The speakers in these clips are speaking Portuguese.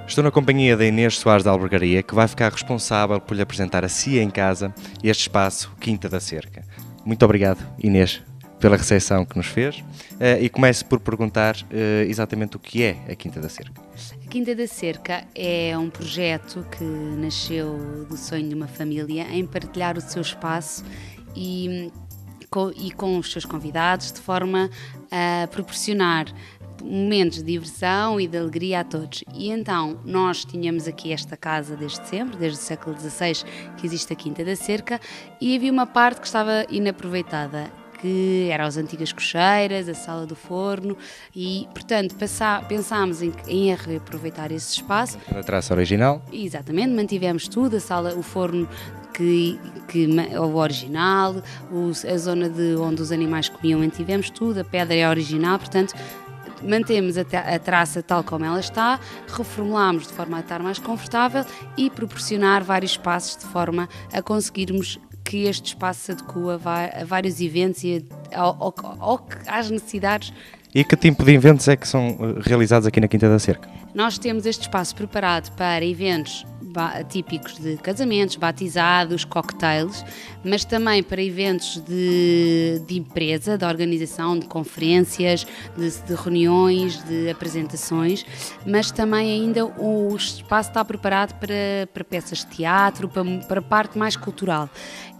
Estou na companhia da Inês Soares da Albergaria, que vai ficar responsável por lhe apresentar a si em casa este espaço Quinta da Cerca. Muito obrigado, Inês, pela recepção que nos fez e começo por perguntar exatamente o que é a Quinta da Cerca. A Quinta da Cerca é um projeto que nasceu do sonho de uma família em partilhar o seu espaço e com os seus convidados, de forma a proporcionar momentos de diversão e de alegria a todos. E então nós tínhamos aqui esta casa desde sempre, desde o século XVI que existe a Quinta da Cerca, e havia uma parte que estava inaproveitada, que eram as antigas cocheiras, a sala do forno, e portanto pensámos em reaproveitar esse espaço. A traça original? Exatamente, mantivemos tudo, a sala, o forno o original, a zona onde os animais comiam, mantivemos tudo, a pedra é original, portanto mantemos a traça tal como ela está, reformulámos de forma a estar mais confortável e proporcionar vários espaços de forma a conseguirmos que este espaço se adeque a vários eventos e às necessidades. E que tipo de eventos é que são realizados aqui na Quinta da Cerca? Nós temos este espaço preparado para eventos típicos de casamentos, batizados, cocktails, mas também para eventos de empresa, de organização, de conferências, de reuniões, de apresentações, mas também ainda o espaço está preparado para peças de teatro, para a parte mais cultural.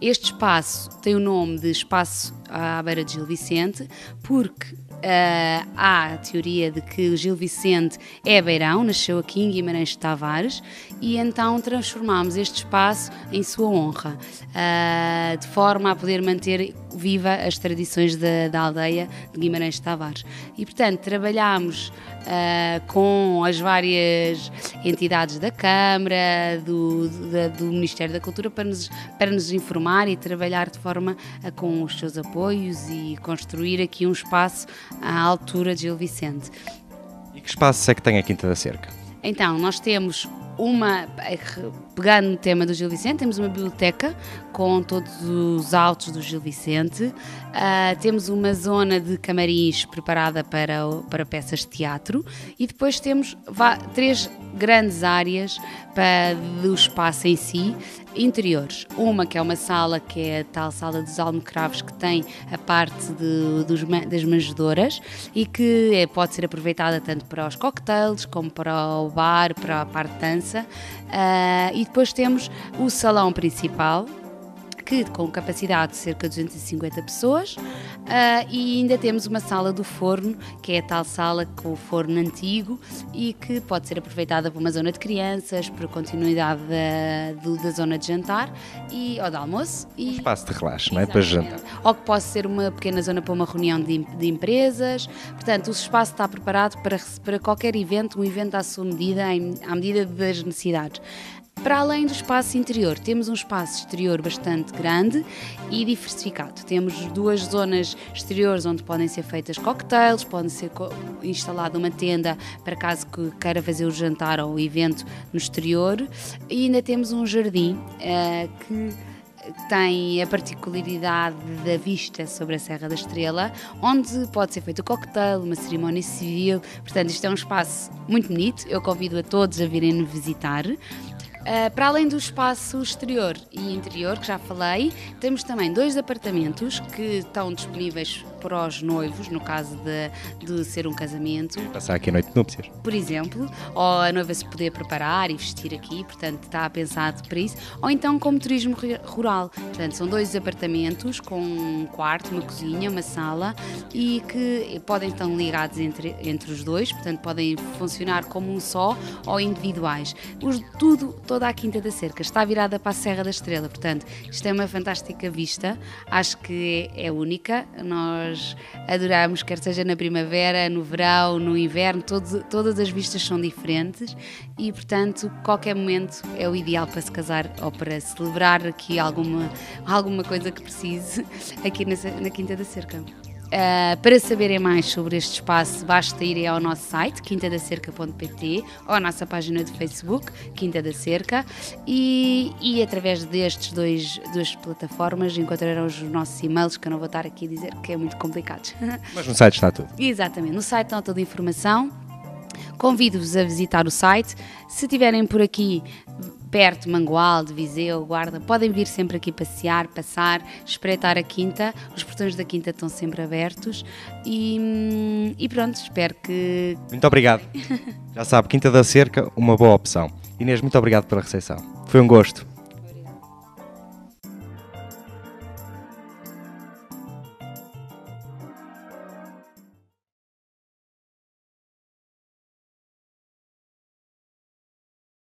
Este espaço tem o nome de Espaço à Beira de Gil Vicente, porque há a teoria de que o Gil Vicente é beirão, nasceu aqui em Guimarães de Tavares, e então transformámos este espaço em sua honra, de forma a poder manter viva as tradições da aldeia de Guimarães de Tavares. E portanto trabalhámos com as várias entidades da Câmara, do Ministério da Cultura, para nos informar e trabalhar de forma com os seus apoios e construir aqui um espaço à altura de Gil Vicente. E que espaço é que tem a Quinta da Cerca? Então, nós temos pegando no tema do Gil Vicente, temos uma biblioteca com todos os autos do Gil Vicente, temos uma zona de camarins preparada para peças de teatro e depois temos 3 grandes áreas do espaço em si, interiores. Uma que é uma sala, que é a tal sala dos almocravos, que tem a parte das manjedoras e que pode ser aproveitada tanto para os cocktails como para o bar, para a parte de dança. E depois temos o salão principal, que com capacidade de cerca de 250 pessoas, e ainda temos uma sala do forno, que é a tal sala com o forno antigo e que pode ser aproveitada para uma zona de crianças, para a continuidade da zona de jantar ou de almoço. Um espaço de relaxo, não é? Para jantar. Ou que possa ser uma pequena zona para uma reunião de empresas. Portanto, o espaço está preparado para qualquer evento, um evento à sua medida, à medida das necessidades. Para além do espaço interior, temos um espaço exterior bastante grande e diversificado. Temos 2 zonas exteriores onde podem ser feitas cocktails, pode ser instalada uma tenda para caso que queira fazer o jantar ou o evento no exterior, e ainda temos um jardim que tem a particularidade da vista sobre a Serra da Estrela, onde pode ser feito o cocktail, uma cerimónia civil. Portanto, isto é um espaço muito bonito, eu convido a todos a virem-nos visitar. Para além do espaço exterior e interior, que já falei, temos também 2 apartamentos que estão disponíveis para os noivos, no caso de ser um casamento. Passar aqui a noite de núpcias. Por exemplo, ou a noiva se poder preparar e vestir aqui, portanto está pensado para isso. Ou então como turismo rural, portanto são 2 apartamentos com um quarto, uma cozinha, uma sala, e que podem estar ligados entre os 2, portanto podem funcionar como um só ou individuais. toda a Quinta da Cerca, está virada para a Serra da Estrela, portanto, isto é uma fantástica vista, acho que é única, nós adoramos, quer seja na primavera, no verão, no inverno, todas as vistas são diferentes e, portanto, qualquer momento é o ideal para se casar ou para celebrar aqui alguma coisa que precise aqui na Quinta da Cerca. Para saberem mais sobre este espaço, basta irem ao nosso site, quintadacerca.pt, ou à nossa página de Facebook, Quinta da Cerca, e através destes duas plataformas encontrarão os nossos e-mails, que eu não vou estar aqui a dizer que é muito complicado. Mas no site está tudo. Exatamente, no site está toda a informação. Convido-vos a visitar o site. Se estiverem por aqui perto, Mangualde, Viseu, Guarda, podem vir sempre aqui passear, passar, espreitar a Quinta. Os portões da Quinta estão sempre abertos e pronto, espero que... Muito obrigado. Já sabe, Quinta da Cerca, uma boa opção. Inês, muito obrigado pela recepção. Foi um gosto.